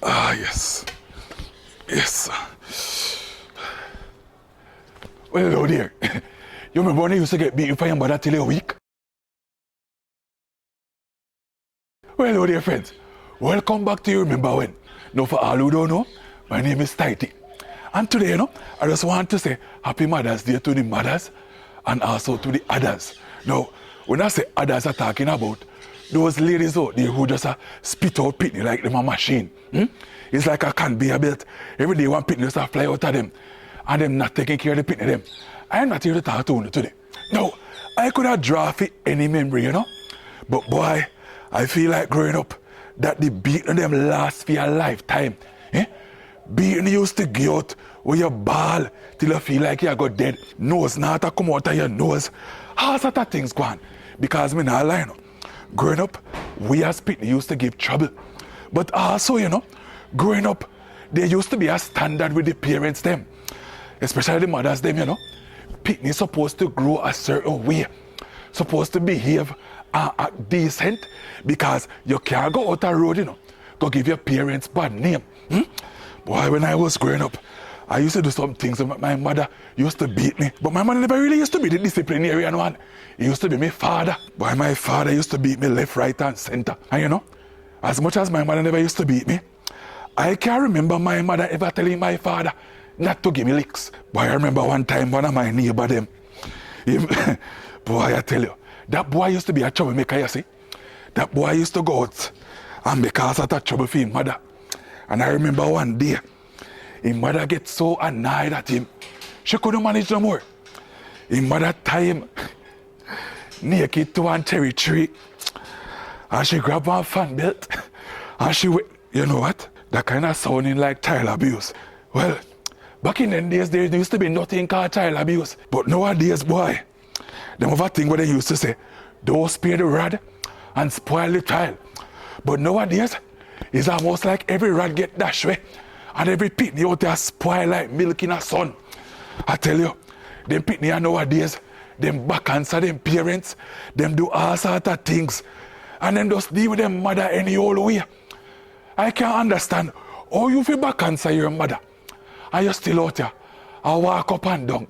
Ah, yes. Yes. Well, hello there. You remember when you used to get beaten for your mother till you're weak? Well, hello there, friends. Welcome back to You Remember When. Now, for all who don't know, my name is Tighty. And today, I just want to say Happy Mother's Day to the mothers and also to the others. Now, when I say others, I'm talking about those ladies out there who just spit out pitney like them a machine. It's like a conveyor belt. Every day one pitney just fly out of them. And them not taking care of the pitney them. I am not here to talk to you today. Now, I could have drawn for any memory, But boy, I feel like growing up that the beating them last for your lifetime. Beating used to get out with your ball till you feel like you got dead. Nose not to come out of your nose. All sort of things go on. Because me not lying. Growing up, we as pitney used to give trouble. But also, growing up, there used to be a standard with the parents them. Especially the mothers them, Pitney supposed to grow a certain way. Supposed to behave decent. Because you can't go out the road, go give your parents bad name. Boy, when I was growing up, I used to do some things. My mother used to beat me. But my mother never really used to be the disciplinarian one. He used to be my father. Boy, my father used to beat me left, right, and center. And as much as my mother never used to beat me, I can't remember my mother ever telling my father not to give me licks. Boy, I remember one time one of my neighbor them. Boy, I tell you, that boy used to be a troublemaker, you see. That boy used to go out and make all sort of trouble for his mother. And I remember one day, his mother get so annoyed at him, she couldn't manage no more. His mother tie him naked to one cherry tree, and she grabbed one fan belt, and she went, you know what? That kind of sounding like child abuse. Well, back in them days, there used to be nothing called child abuse. But nowadays, boy, them have a thing where they used to say, don't spare the rod and spoil the child. But nowadays, it's almost like every rod get dashed away. And every pitney out there spoil like milk in a sun. I tell you, them pitney nowadays, them back answer them parents, them do all sort of things. And then just deal with them mother any old way. I can't understand how you feel back answer your mother. And you still out there, I walk up and down.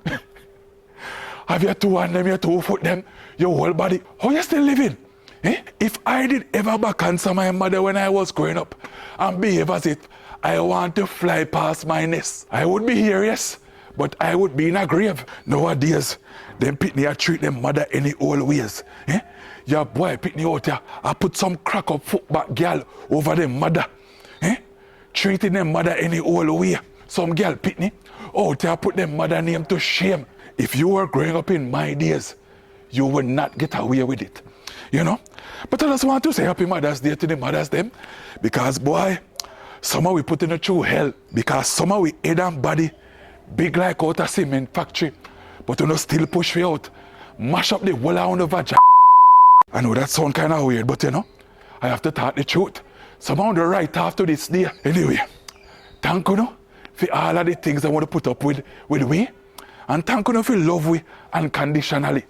Have your two hand them, your 2 foot them, your whole body. How you still living? If I did ever back answer my mother when I was growing up and behave as if I want to fly past my nest, I would be here, yes, but I would be in a grave. Nowadays, them pitney treat them mother any old ways. Your boy pitney out here, I put some crack up foot back girl over them mother. Treating them mother any old way. Some girl pitney out here put them mother name to shame. If you were growing up in my days, you would not get away with it. But I just want to say Happy Mother's Day to the mothers them. Because boy, somehow we put in a true hell. Because somehow we head and body big like out a cement factory. But still push me out. Mash up the whole around the vagina. I know that sound kind of weird, but I have to talk the truth. Somehow the right after this day. Anyway, thank you for all of the things I want to put up with we. And thank you for love we unconditionally.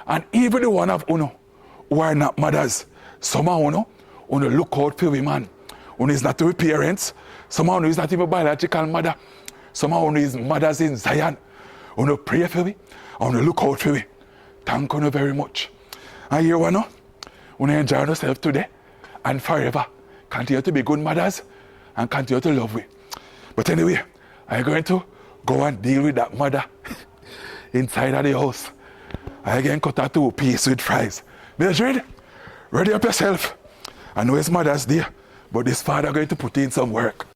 And even the one of who are not mothers, some of you look out for women. One is not to be parents. Some of you is not even biological mother. Some of you is mothers in Zion. You pray for me. And look out for me. Thank you very much. And you enjoy yourself today and forever. Continue to be good mothers and continue to love me. But anyway, I'm going to go and deal with that mother inside of the house. I again cut her 2 pieces with fries. Mildred, ready up yourself. I know it's Mother's Day, but this father going to put in some work.